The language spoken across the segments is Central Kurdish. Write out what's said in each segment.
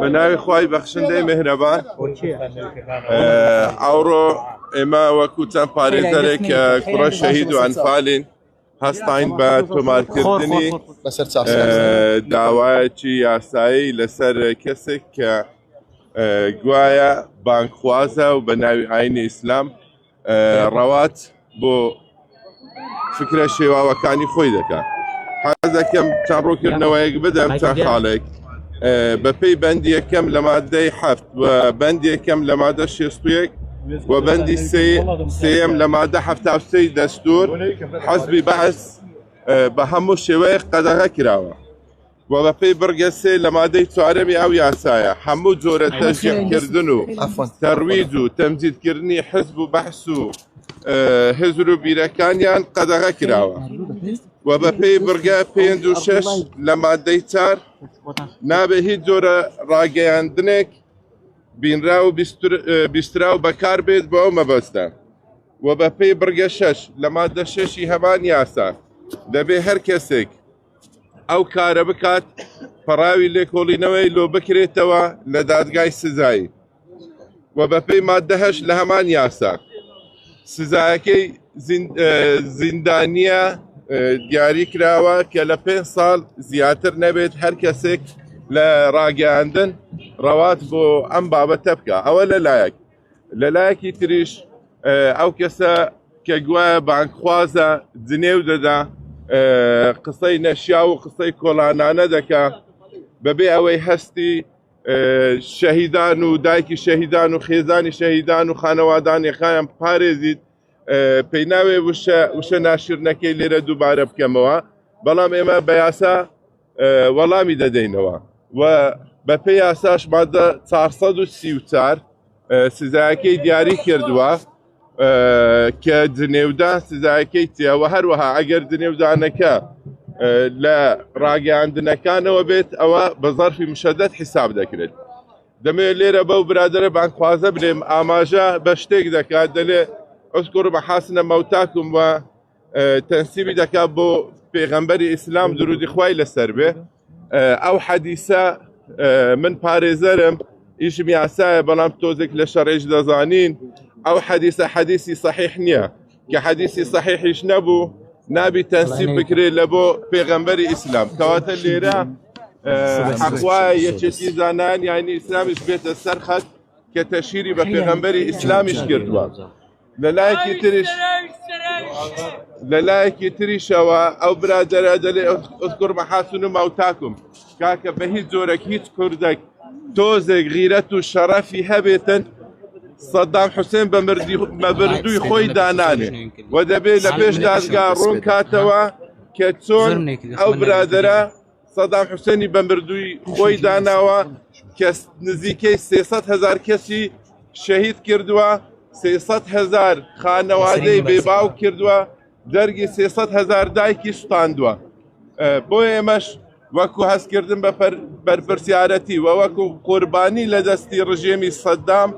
بناوی خوای بەخشندەی میهرەبان ئەوڕۆ ئێمە وەکو چەند پارێزەرێک کە کوڕە شەهید و ئەنفالین هەستاین بە تۆمارکردنی داوایەکی یاسایی لەسەر کەسێک کە گوایە بانکخوازە و بە ناوی ئاینی ئیسلام ڕەوات بۆ فکرە شێواوەکانی خۆی دەکات. حەز دەکەم چەند ڕووکردنەوەیەک بدەم چەند خاڵێک بەپێی بەندی یەکەم لە مادەی 7 و بەندی یەکەم لە مادە 61 و بەندی سێیەم لە مادە 73 دەستور حەزبی بەعس بە هەموو شێوەیەک قەدەغە کراوە و بەپێی بڕگە سێ لە مادەی چوارەمی ئەو یاسایە هەموو جۆرە تەشجیعکردن و تەرویج و تەمجیدکردنی حزب و بەحس و هزر و بیرەکانیان قەدەغە کراوە و بەپێی بڕگە 5 و 6 لە مادەی 4 نابێ هیچ جۆرە ڕاگەیاندنێک بینرا و بیسترا و بەکار بێت بۆ ئەو مەبەستە و بەپێی بڕگە 6 لە مادە 6 هەمان یاسا دەبێ هەر کەسێک ئەو کارە بکات پەڕاوی لێکۆڵینەوەی لۆ بکرێتەوە لە دادگای سزایی و بەپێی مادە 8 لە هەمان یاسا سزایەکەی زیندانیە دیاری کراوە کە لە 5 ساڵ زیاتر نەبێت هەر کەسێک لە ڕاگەاندن ڕەوات بۆ ئەم بابەتە بکە. ئەوە لەلایەکی تریش ئەو کەسە کە گوایە بانکخوازە جنێو دەدا قسەی نەشیا و قسەی کۆڵانانە دەکا بەبێ ئەوەی هەستی شەهیدان و دایکی شەهیدان و خێزانی شەهیدان و خانەوادانێکیان پارێزیت پێی ناوێ وشە ناشرنەکەی لێرە دووبارە بکەمەوە بەڵام ئێمە بە یاسا وەڵامی دەدەینەوە و بەپێی یاساش مادە 434 سزایەکەی دیاری کردووە کە جنێودان سزایەکەی تێوە هەروەها ئەگەر جنێودانەکە لە ڕاگەاندنەکانەوە بێت ئەوە بە زەرفی مشەدەد حیساب دەکرێت. دەمەوێت لێرە بەو برادرە بانکخوازە بلێم ئاماژە بە شتێک دەکات دەلێ ئەسکۆڕ بە حاسنە مەوتاکم و تەنسیبی دەکات بۆ پێغەمبەری ئیسلام درودی خوای لەسەر بێ ئەو حەدیسە من پارێزەرم ئیشم یاسایە بەڵام تۆزێک لە شەڕێژ دەزانین ئەو حەدیسە حەدیسی صحیح نییە کە حەدیسی صحیحیش نەبوو نابی تەنسیب بکرێت لە بۆ پێغەمبەری ئیسلام کەواتە لێرە حەقوایە یەکێتی زانان یانی ئیسلامیش بێتە سەر خەت کە تەشیری بە پێغەمبەری ئیسلامیش کردووە. لەلایەکی تریشەوە ئەو برادەرە دەلێ ئەسکۆڕ مەحاسن و ماوتاکم کاکە بە هیچ جۆرەك هیچ کوردێک تۆزێک غیرەت و شەرەفی هەبێتن سەدام حوسێن بە مەبردووی خۆی دانانێ و دەبێت لە پێش دادگا ڕوون کاتەوە کە چۆن ئەو برادەرە سەدام حوسێنی بە مردووی خۆی داناوە کە نزیکەی 300,000 کەسی شەهید کردووە 300,000 خانەوادەی بێباو کردووە دەرگی 300,000 دایکی سوتاندووە. بۆیە ئێمەش وەکو هەستکردن بە بەرپرسیارەتی و وەکو قوربانی لە دەستی ڕژێمی سەدام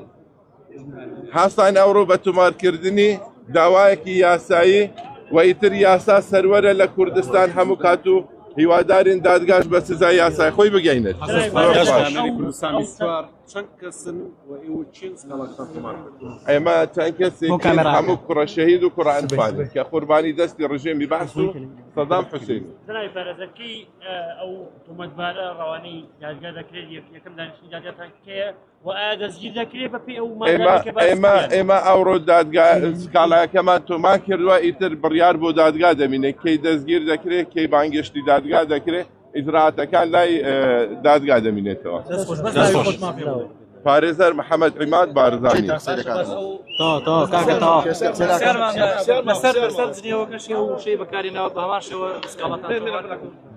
هەستان ئەوڕۆ بە تۆمارکردنی داوایەکی یاسایی و ئیتر یاسا سەروەرە لە کوردستان هەموو کات و هیوادارین دادگاش بە سزای یاسای خۆی بگەینێت. ئێمە چەند کەسێک هەموو کوڕە شەهید و کوڕە ئەنفالین کە قوربانی دەستی ڕژێمی بەعس و سەدام حوسێن. جنابی بەرەزەکەی ئەو تۆمەتبارە ڕەوانەی دادگا دەکرێت یەکەم دانیشتنی دادگاتان کێیە و ئایا دەستگیر دەکرێت بەپێی ئەو ئێمە ئەوڕۆ دادگا سکاڵایەکەمان تۆمان کردووە ئیتر بڕیار بۆ دادگا دەمینێت کەی دەستگیر دەکرێت کەی بانگشتی دادگا دەکرێت ئیجراعاتەکان لای دادگا دەمینێتەوە. پارێزەر محەممەد عیماد بارزانی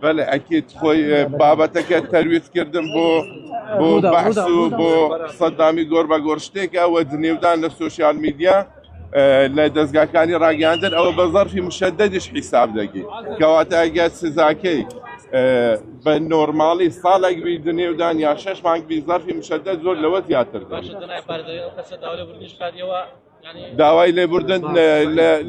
بەڵێ ئەکیت خۆی بابەتەکە تەرویزکردن بۆ بەحس و بۆ سەدامی گۆر بە گۆر شتێکە و جنێودان لە سۆشیال میدیا لە دەستگاکانی ڕاگەاندن ئەوە بە زەرفی مشەدەدیش حیساب دەکەیت کەواتە ئەگەر سزاکەی بە نۆرماڵی ساڵێک بی دنێودان یا 6 مانگ بی زەرفی مشەدەد زۆر لەوە زیاتر داوای لێبوردن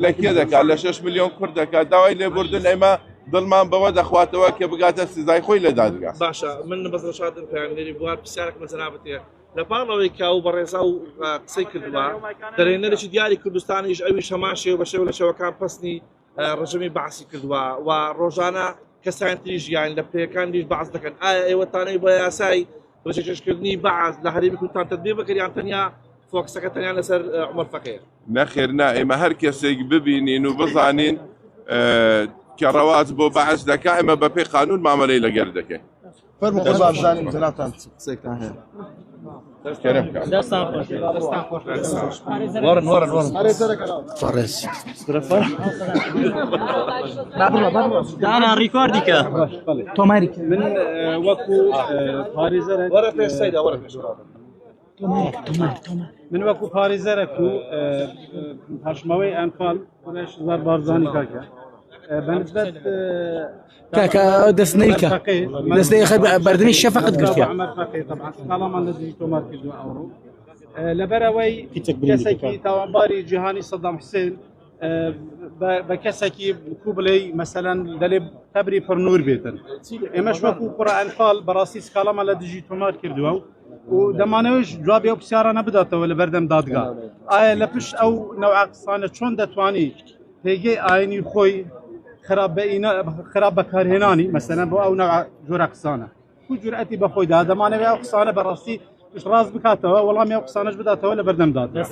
لە کێ دەکات لە 6 ملیۆن کورد دەکات داوای لێبوردن ئێمە دڵمان بەوە دەخواتەوە کە بگاتە سزای خۆی لە دادگا. باشە من بەس ڕەشادم پەیامێری بوار پرسیارێک مەجەنابەتەیە لە پاڵەوەی کاو بەڕێزا و قسەی کردووە دەرێنەرێکی دیاری کوردستانیش ئەویش هەمان شێوە بە شێوە لە شەوەکان پستنی ڕژەمی باسی کردووە و ڕۆژانە کەسان تریش یان لە پێەکانیش باز دەکەن ئایا ئێوەتانەی بە یاسای ڕێژەکەشکردنی باز لە هەرێمی کوردستان تەدبیر بکەریان تەنیا فۆکسەکە تەنیا لەسەر عومەر فەقیر نەخێر نا ئێمە هەر کەسێک ببینین و بزانین کە ڕەواز بۆ بەعەز دەکا ئێمە بە پێی قانون مامەلەی لەگەر دەکەین. فەرموو قوربان بزانین جەنابتان قسەیەکتان هەیە. کەرەم کە وەرن دانا ڕیکۆردی کە تۆماری من وەکو پارێزەرێک وەرە پێش سەیدا وەرە پێش من وەکو پارێزەرێک و هەشمەوەی ئەنفال زار بارزانی کاکە بەنسبەت کاکە دەستنەیکە دەستنەی بەردنی شەفەقت گرتووە عمەر فەقیر طبعا کاڵامان لە دژی تۆمار کردووە ئەوڕۆ لەبەرەوەی کەسێکی تاوانباری جیهانی سەدام حوسێن بە کەسێکی کو بڵێ مەسەلەن دەلێ قەبری پڕنور بێتن ئێمەش وەکو کوڕە ئەنفال بەڕاستی سکاڵامان لە دژی تۆمار کردووە و دەمانەوەش جوابی ئەو پرسیارانە بداتەوە لە بەردەم دادگا ئایا لە پشت ئەو نەوع قسانە چۆن دەتوانی پێگەی ئاینی خۆی خراپ بەکارهێنانی مەسەلەن بۆ ئەو نەوع جۆرە قسانە کو جورئەتی بەخۆیدا دەمانەوێت ئەو قسانە بەڕاستی ڕاست بکاتەوە وەڵامی ئەو قسانەش بداتەوە لە بەردەم دادگا.